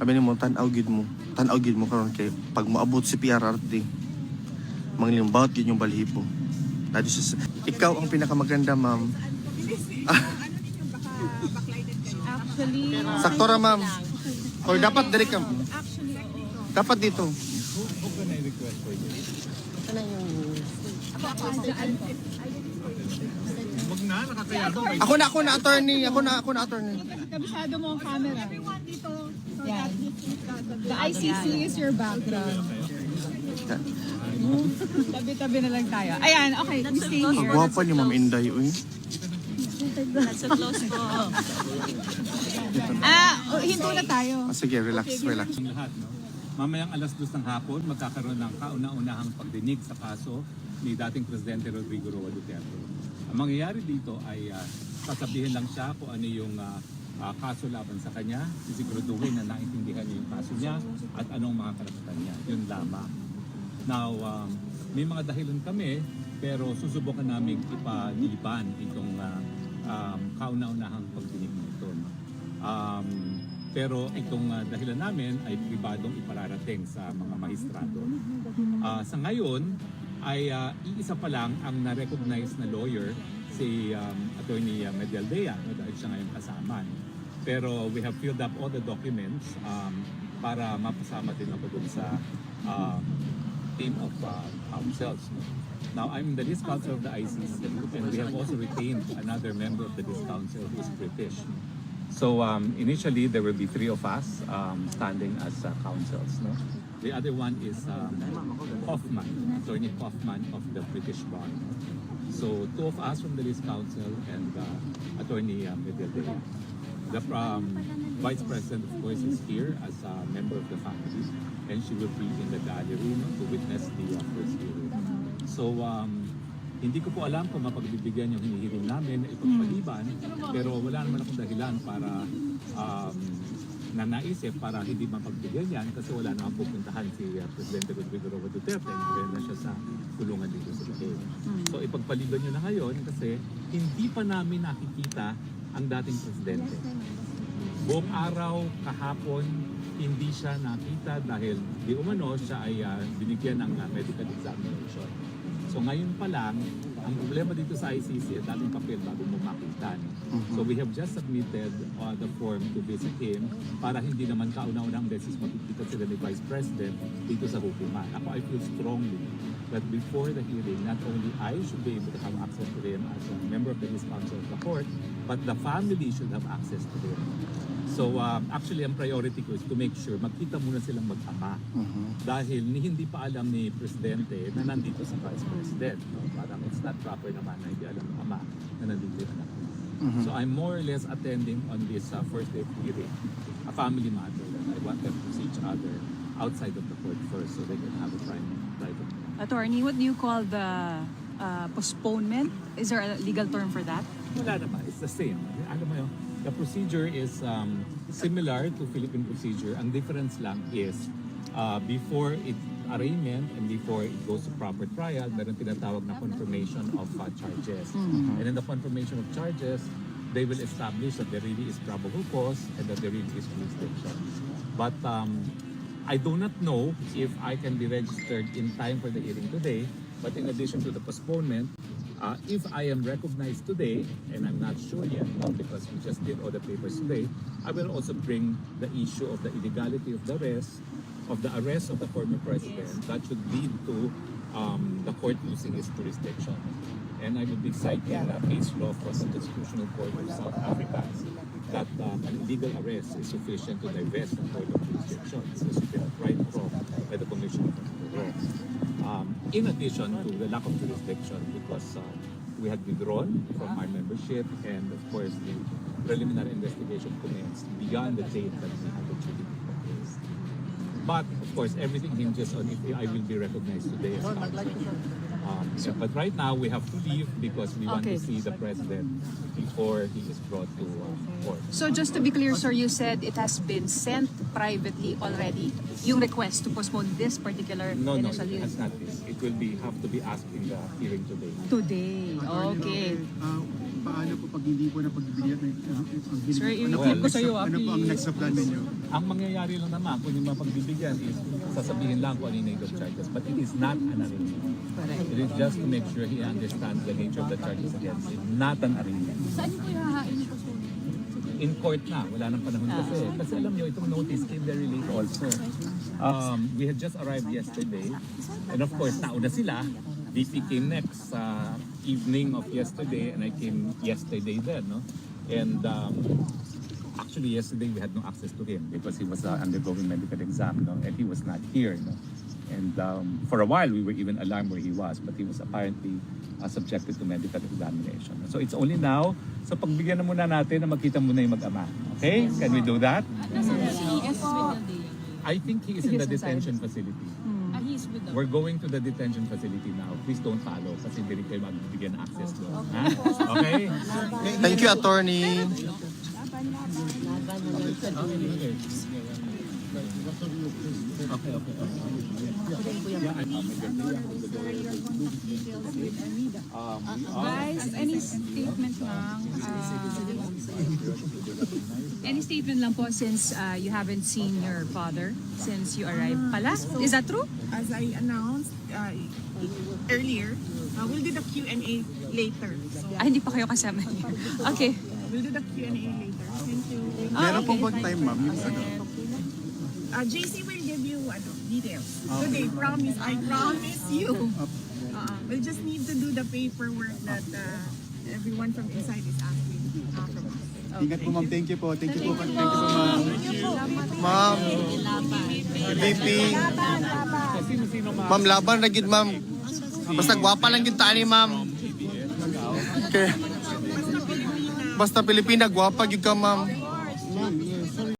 Sabi ni mo, tanaw gid mo karon kay pag moabot si PRRD, manglimbawt gid yung balhibo. Dadi sa ikaw ang pinakamaganda, ma'am. Actually, Sakto ra, ma'am. Or dapat diri ka. Dapat dito. Ako na attorney. kabisado mo ang camera. Yan. The ICC is your background. Tabi-tabi na lang tayo. Ayan, okay. You stay Ang here. gwapa ni Ma'am Inday, uy. That's so close po. Hinto na tayo. Sige, relax. Ang lahat, no? Mamayang alas 2 ng hapon, magkakaroon ng kauna-unahang pagdinig sa kaso ni dating Presidente Rodrigo Roa Duterte. Ang mangyayari dito ay sasabihin lang siya kung ano yung kaso laban sa kanya, sisiguraduhin na naintindihan niya yung kaso niya at anong mga karapatan niya. Yun lamang. Now, may mga dahilan kami, pero susubukan namin ipaliban itong kauna-unahang pagdinig nito. No? Pero itong dahilan namin ay pribadong ipararating sa mga mahistrado. Sa ngayon ay iisa pa lang ang na-recognize na lawyer, si Attorney Medialdea, no, dahil siya ngayon kasama. Pero we have filled up all the documents para mapasama din ako dun sa team of counsels. No? Now, I'm the list counsel of the ICC, and we have also retained another member of the list counsel who is British. So initially, there will be 3 of us standing as counsels. No? The other one is Hoffman, Attorney Hoffman of the British Bar. So 2 of us from the list counsel and Attorney Medialdea. The Vice President, of course, is here as a member of the family, and she will be in the gallery to witness the first hearing. So hindi ko po alam kung mapagbibigyan yung hinihiling namin na ipagpaliban, pero wala naman akong dahilan para na naisip para hindi mapagbigyan yan kasi wala namang pupuntahan si Presidente Rodrigo Roa Duterte. Nagkaroon na siya sa kulungan dito sa Bahia. So ipagpaliban nyo na ngayon kasi hindi pa namin nakikita ang dating Presidente. Buong araw, kahapon, hindi siya nakita dahil di umano siya ay binigyan ng medical examination. So ngayon pa lang, ang problema dito sa ICC at dating papel bago mo makita. So we have just submitted the form to visit him para hindi naman kauna-unang beses makikita sila ni Vice President dito sa hukuman. Ako, I feel strongly that before the hearing, not only I should be able to have access to him as a member of the List Counsel of the Court, but the family should have access to him. So actually, ang priority ko is to make sure magkita muna silang mag-ama. Dahil hindi pa alam ni Presidente na nandito si Vice President. No? Parang it's not proper naman na hindi alam ng ama na nandito yung anak niya. So I'm more or less attending on this first day hearing, a family matter that I want them to see each other outside of the court first so they can have a private. Attorney, what do you call the postponement? Is there a legal term for that? Wala naman, it's the same. Alam mo yun, the procedure is similar to Philippine procedure. Ang difference lang is before it arraignment and before it goes to proper trial, meron tinatawag na confirmation of charges. And in the confirmation of charges, they will establish that there really is probable cause and that there really is jurisdiction. But I do not know if I can be registered in time for the hearing today. But in addition to the postponement, if I am recognized today, and I'm not sure yet, because we just did all the papers today, I will also bring the issue of the illegality of the arrest of the former president. That should lead to the court losing its jurisdiction. And I will be citing a case law from the Constitutional Court of South Africa that an illegal arrest is sufficient to divest the court of jurisdiction. This has been tried from by the Commission of Law. In addition to the lack of jurisdiction, because we had withdrawn from our membership, and of course the preliminary investigation commenced beyond the date that we had actually proposed. But of course, everything hinges on if I will be recognized today as counsel. But right now, we have to leave because we want to see the president before he is brought to court. So just to be clear, sir, you said it has been sent privately already, yung request to postpone this particular No, it initial hearing? has not been. It will have to be asked in the hearing today. Today, okay. paano po pag hindi po na pagbibigyan ang Sir, ano po, i-keep ko sa'yo, ano po ang next na plan ninyo? Ang mangyayari lang naman kung yung mapagbibigyan is sasabihin lang kung ano yung nature of charges. But it is not an arraignment. It is just to make sure he understands the nature of the charges against him. Not an arraignment. Saan niyo po ihahain po? In court na, wala nang panahon kasi. Kasi alam nyo, itong notice came very late also. We had just arrived yesterday. And of course, nauna sila. DP came next sa evening of yesterday and I came yesterday then. No? And actually yesterday we had no access to him because he was undergoing medical exam, no? And he was not here. No? And for a while we were even alarmed where he was, but he was apparently subjected to medical examination. So it's only now, so pagbigyan na muna natin na magkita muna yung mag-ama. Okay? Can we do that? I think he is in the detention facility. We're going to the detention facility now. Please don't follow kasi hindi rin kayo magbibigyan ng access doon. Ha? Okay? Thank you, attorney. Guys, any statement lang? Any statement lang po since you haven't seen your father since you arrived pala? Is that true? As I announced earlier, we'll do the Q&A later. So Hindi pa kayo kasama niya. Okay. we'll do the Q&A later. Thank you. Meron pong bang time, ma'am, yung ano? JC will give you details. Today, I promise you. We'll just need to do the paperwork that everyone from inside is asking from us. Ingat po, ma'am. Thank you po. Thank you po, ma'am. Ma'am, VP. Ma'am, laban na gid, ma'am. Basta gwapa lang gid tani, ma'am. Okay. Basta Pilipina, gwapa gid ka, ma'am.